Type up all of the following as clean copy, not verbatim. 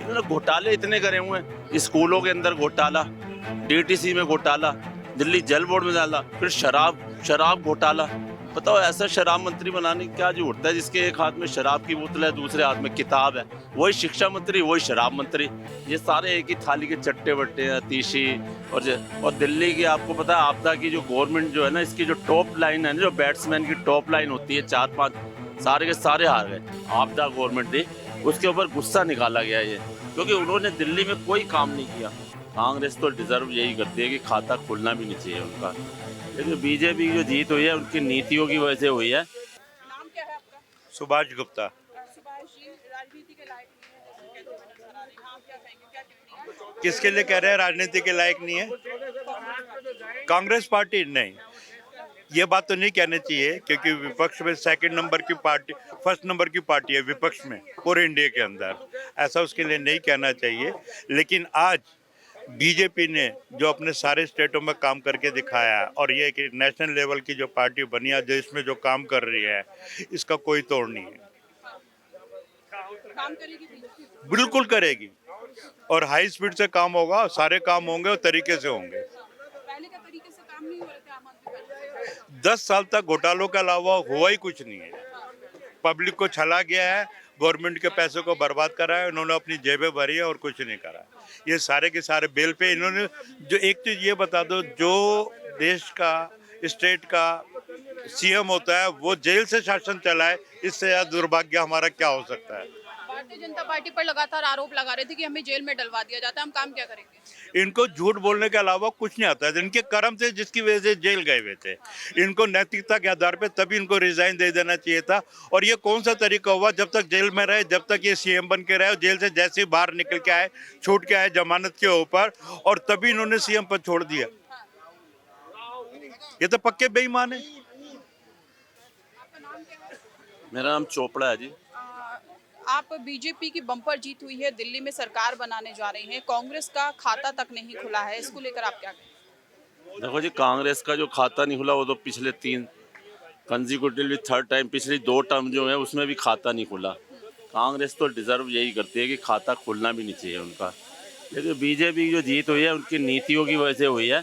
इन्होंने घोटाले इतने करे हुए हैं, स्कूलों के अंदर घोटाला, डीटीसी में घोटाला, दिल्ली जल बोर्ड में डाला, फिर शराब घोटाला। बताओ ऐसा शराब मंत्री बनाने की क्या जरूरत है जिसके एक हाथ में शराब की बोतल है, दूसरे हाथ में किताब है। वही शिक्षा मंत्री, वही शराब मंत्री, ये सारे एक ही थाली के चट्टे बट्टे हैं, तीसी। और दिल्ली की आपको पता है आपदा की जो गवर्नमेंट जो है ना, इसकी जो टॉप लाइन है ना, जो बैट्समैन की टॉप लाइन होती है, 4-5 सारे के सारे हार गए आपदा गवर्नमेंट ने। उसके ऊपर गुस्सा निकाला गया ये, क्योंकि उन्होंने दिल्ली में कोई काम नहीं किया। कांग्रेस तो डिजर्व यही करती है कि खाता खुलना भी नहीं चाहिए उनका, लेकिन बीजेपी की जो जीत हुई है उनकी नीतियों की वजह से हुई है। नाम क्या है आपका? सुभाष गुप्ता। सुभाष जी, राजनीति के लायक नहीं है ऐसे कहते हुए नजर आ रहे हैं। आप क्या कहेंगे, क्या टिप्पणी है? किसके लिए कह रहे हैं राजनीति के लायक नहीं है? कांग्रेस पार्टी नहीं, ये बात तो नहीं कहनी चाहिए, क्योंकि विपक्ष में सेकंड नंबर की पार्टी, फर्स्ट नंबर की पार्टी है विपक्ष में पूरे इंडिया के अंदर। ऐसा उसके लिए नहीं कहना चाहिए। लेकिन आज बीजेपी ने जो अपने सारे स्टेटों में काम करके दिखाया है, और ये कि नेशनल लेवल की जो पार्टी बनी है, जो इसमें जो काम कर रही है, इसका कोई तोड़ नहीं है। काम करेगी बीजेपी? बिल्कुल करेगी, और हाई स्पीड से काम होगा, सारे काम होंगे और तरीके से होंगे। पहले का तरीके से काम नहीं हो रहे थे आम आदमी पार्टी? 10 साल तक घोटालों के अलावा हुआ ही कुछ नहीं है। पब्लिक को छला गया है, गवर्नमेंट के पैसों को बर्बाद करा है, इन्होंने अपनी जेबें भरी है और कुछ नहीं करा। ये सारे के सारे बेल पे इन्होंने जो, एक चीज ये बता दो, जो देश का स्टेट का सीएम होता है वो जेल से शासन चलाए, इससे ज्यादा दुर्भाग्य हमारा क्या हो सकता है। भारतीय जनता पार्टी पर लगातार आरोप लगा रहे थे कि हमें जेल में डलवा दिया जाता है, हम काम क्या करेंगे? इनको झूठ बोलने के अलावा कुछ नहीं आता है। इनके कर्म से जिसकी वजह से जेल गए हुए थे, इनको नैतिकता के आधार पे तभी इनको रिजाइन दे देना चाहिए था। और ये कौन सा तरीका हुआ, जब तक जेल में रहे, जब तक ये सीएम बन के रहे, जेल से जैसे ही बाहर निकल के आए, छूट के आए जमानत के ऊपर, और तभी इन्होंने सीएम पद छोड़ दिया। ये तो पक्के बेईमान है। आपका नाम क्या है? मेरा नाम चोपड़ा है जी। आप बीजेपी की बम्पर जीत हुई है, दिल्ली में सरकार बनाने जा रहे हैं, कांग्रेस का खाता तक नहीं खुला है, इसको लेकर आप क्या कहेंगे? देखो जी, कांग्रेस का जो खाता नहीं खुला वो तो पिछले 3 कंजिक्यूटिवली थर्ड टाइम, पिछली 2 टर्म जो है उसमें भी खाता नहीं खुला। कांग्रेस तो डिजर्व यही करती है कि खाता खुलना भी नहीं चाहिए उनका, लेकिन बीजेपी की जो जीत हुई है उनकी नीतियों की वजह से हुई है।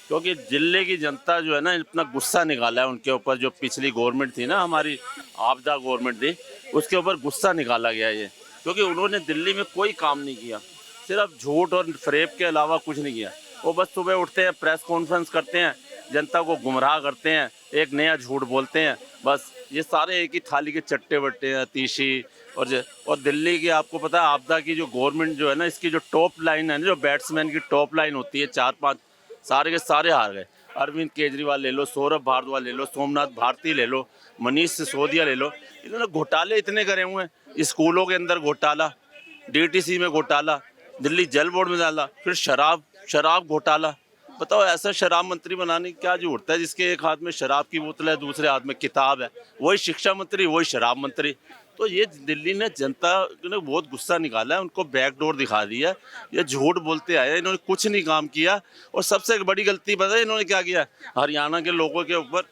क्योंकि दिल्ली की जनता जो है ना, इतना गुस्सा निकाला है उनके ऊपर, जो पिछली गवर्नमेंट थी ना हमारी आपदा गवर्नमेंट थी, उसके ऊपर गुस्सा निकाला गया है ये। क्योंकि उन्होंने दिल्ली में कोई काम नहीं किया, सिर्फ झूठ और फरेब के अलावा कुछ नहीं किया। वो बस सुबह उठते हैं, प्रेस कॉन्फ्रेंस करते हैं, जनता को गुमराह करते हैं, एक नया झूठ बोलते हैं, बस। ये सारे एक ही थाली के चट्टे बट्टे हैं, तीसी। और दिल्ली की आपको पता है आपदा की जो गवर्नमेंट जो है ना, इसकी जो टॉप लाइन है ना, जो बैट्समैन की टॉप लाइन होती है, 4-5 सारे के सारे हार गए। अरविंद केजरीवाल ले लो, सौरभ भारद्वाज ले लो, सोमनाथ भारती ले लो, मनीष सिसोदिया ले लो। इन्होंने घोटाले इतने करे हुए हैं, स्कूलों के अंदर घोटाला, डीटीसी में घोटाला, दिल्ली जल बोर्ड में डाला, फिर शराब घोटाला। बताओ ऐसा शराब मंत्री बनाने की क्या जरूरत है जिसके एक हाथ में शराब की बोतल है, दूसरे हाथ में किताब है। वही शिक्षा मंत्री, वही शराब मंत्री। तो ये दिल्ली ने जनता ने बहुत गुस्सा निकाला है, उनको बैकडोर दिखा दिया। ये झूठ बोलते आए, इन्होंने कुछ नहीं काम किया। और सबसे बड़ी गलती पता है इन्होंने क्या किया? हरियाणा के लोगों के ऊपर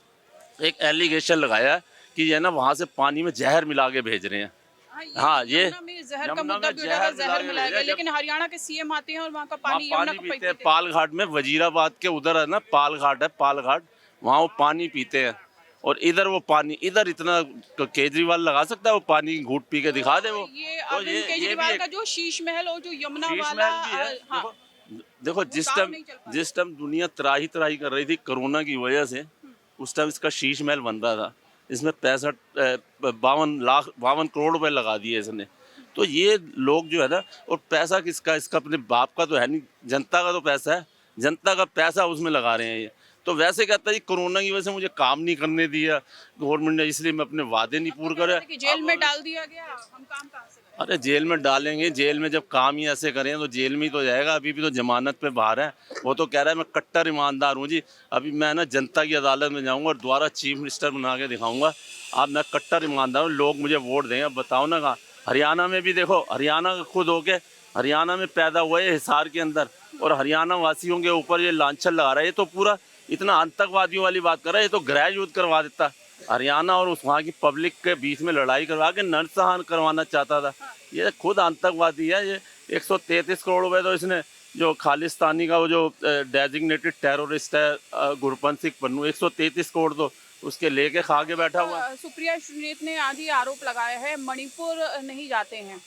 एक एलिगेशन लगाया कि ये ना वहाँ से पानी में जहर मिला के भेज रहे हैं। हाँ, ये यमुना में जहर का यमुना मुद्दा में भी उठाया, जहर मिलाया गया, जब- लेकिन हरियाणा के सीएम आते हैं और वहाँ का वहाँ पानी यमुना पानी का पीते हैं। पीते हैं। पाल घाट में, वजीराबाद के उधर है ना पाल घाट है, पाल घाट, वहाँ वो पानी पीते हैं। और इधर वो पानी, इधर इतना केजरीवाल लगा सकता है वो पानी घूट पी के दिखा दे वो। ये तो अरविंद भी केजरीवाल एक का जो शीश महल और जो यमुना शीश वाला महल भी है। हाँ, देखो जिस काम टाइम नहीं चल पा जिस टाइम दुनिया त्राही त्राही कर रही थी कोरोना की वजह से, उस टाइम इसका शीश महल बन रहा था। इसमें 52 करोड़ रुपए लगा दिए इसने। तो ये लोग जो है ना, और पैसा किसका? इसका अपने बाप का तो है नहीं, जनता का तो पैसा है, जनता का पैसा उसमें लगा रहे हैं ये। तो वैसे कहता है कोरोना की वजह से मुझे काम नहीं करने दिया गवर्नमेंट ने, इसलिए मैं अपने वादे नहीं पूरे करे। कि जेल में डाल दिया गया, हम काम कहाँ से करें? अरे जेल में डालेंगे, जेल में जब काम ही ऐसे करें तो जेल में ही तो जाएगा। अभी भी तो जमानत पे बाहर है। वो तो कह रहा है मैं कट्टर ईमानदार हूँ जी, अभी मैं ना जनता की अदालत में जाऊँगा और दोबारा चीफ मिनिस्टर बना के दिखाऊंगा। अब मैं कट्टर ईमानदार हूँ, लोग मुझे वोट देंगे। अब बताओ ना कहाँ? हरियाणा में भी देखो, हरियाणा का खुद होके, हरियाणा में पैदा हुआ है हिसार के अंदर, और हरियाणा वासियों के ऊपर ये लांछन लगा रहा है। ये तो पूरा इतना आतंकवादियों वाली बात कर रहा है, ये तो गृह युद्ध करवा देता हरियाणा और उस वहाँ की पब्लिक के बीच में लड़ाई करवा के नरसंहार करवाना चाहता था। ये खुद आतंकवादी है। 133 करोड़ रुपए तो इसने जो खालिस्तानी का वो जो डेजिग्नेटेड टेररिस्ट है गुरपंत सिंह पन्नू, 133 करोड़ तो उसके लेके खा के बैठा हुआ है। सुप्रिया सुनीत ने आज ही आरोप लगाया है मणिपुर नहीं जाते हैं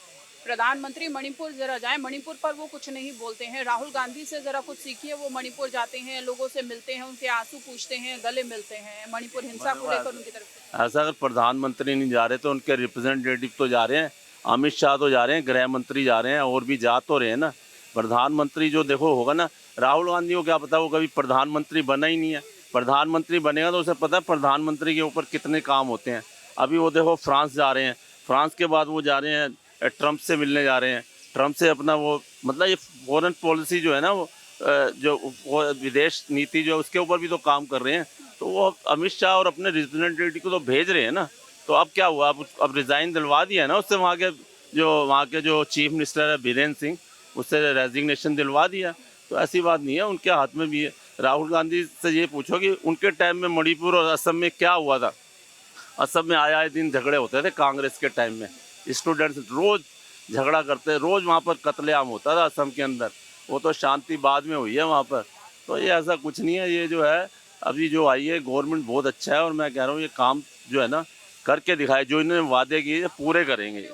प्रधानमंत्री, मणिपुर जरा जाएं, मणिपुर पर वो कुछ नहीं बोलते हैं। राहुल गांधी से जरा कुछ सीखिए, वो मणिपुर जाते हैं, लोगों से मिलते हैं, उनके आंसू पूछते हैं, गले मिलते हैं। मणिपुर हिंसा को लेकर उनकी तरफ से ऐसा अगर प्रधानमंत्री नहीं जा रहे तो उनके रिप्रेजेंटेटिव तो जा रहे हैं, अमित शाह तो जा रहे हैं, गृह मंत्री जा रहे हैं, और भी जा तो रहे हैं ना। प्रधानमंत्री जो देखो होगा ना, राहुल गांधी को क्या पता, वो कभी प्रधानमंत्री बना ही नहीं है। प्रधानमंत्री बनेगा तो उसे पता है प्रधानमंत्री के ऊपर कितने काम होते हैं। अभी वो देखो फ्रांस जा रहे हैं, फ्रांस के बाद वो जा रहे हैं ट्रम्प से मिलने जा रहे हैं, ट्रम्प से अपना वो मतलब ये फॉरेन पॉलिसी जो है ना वो विदेश नीति जो उसके ऊपर भी तो काम कर रहे हैं। तो वो अमित शाह और अपने रिप्रेजेंटेटिव को तो भेज रहे हैं ना। तो अब क्या हुआ, अब रिज़ाइन दिलवा दिया है ना उससे, वहाँ के जो चीफ मिनिस्टर है बीरेन्द्र सिंह, उससे रेजिग्नेशन दिलवा दिया। तो ऐसी बात नहीं है, उनके हाथ में भी है। राहुल गांधी से ये पूछो कि उनके टाइम में मणिपुर और असम में क्या हुआ था। असम में आए दिन झगड़े होते थे कांग्रेस के टाइम में, स्टूडेंट्स रोज झगड़ा करते, रोज वहाँ पर कत्लेआम होता था असम के अंदर। वो तो शांति बाद में हुई है वहाँ पर। तो ये ऐसा कुछ नहीं है, ये जो है अभी जो आई है गवर्नमेंट बहुत अच्छा है, और मैं कह रहा हूँ ये काम जो है ना करके दिखाए, जो इन्होंने वादे किए पूरे करेंगे।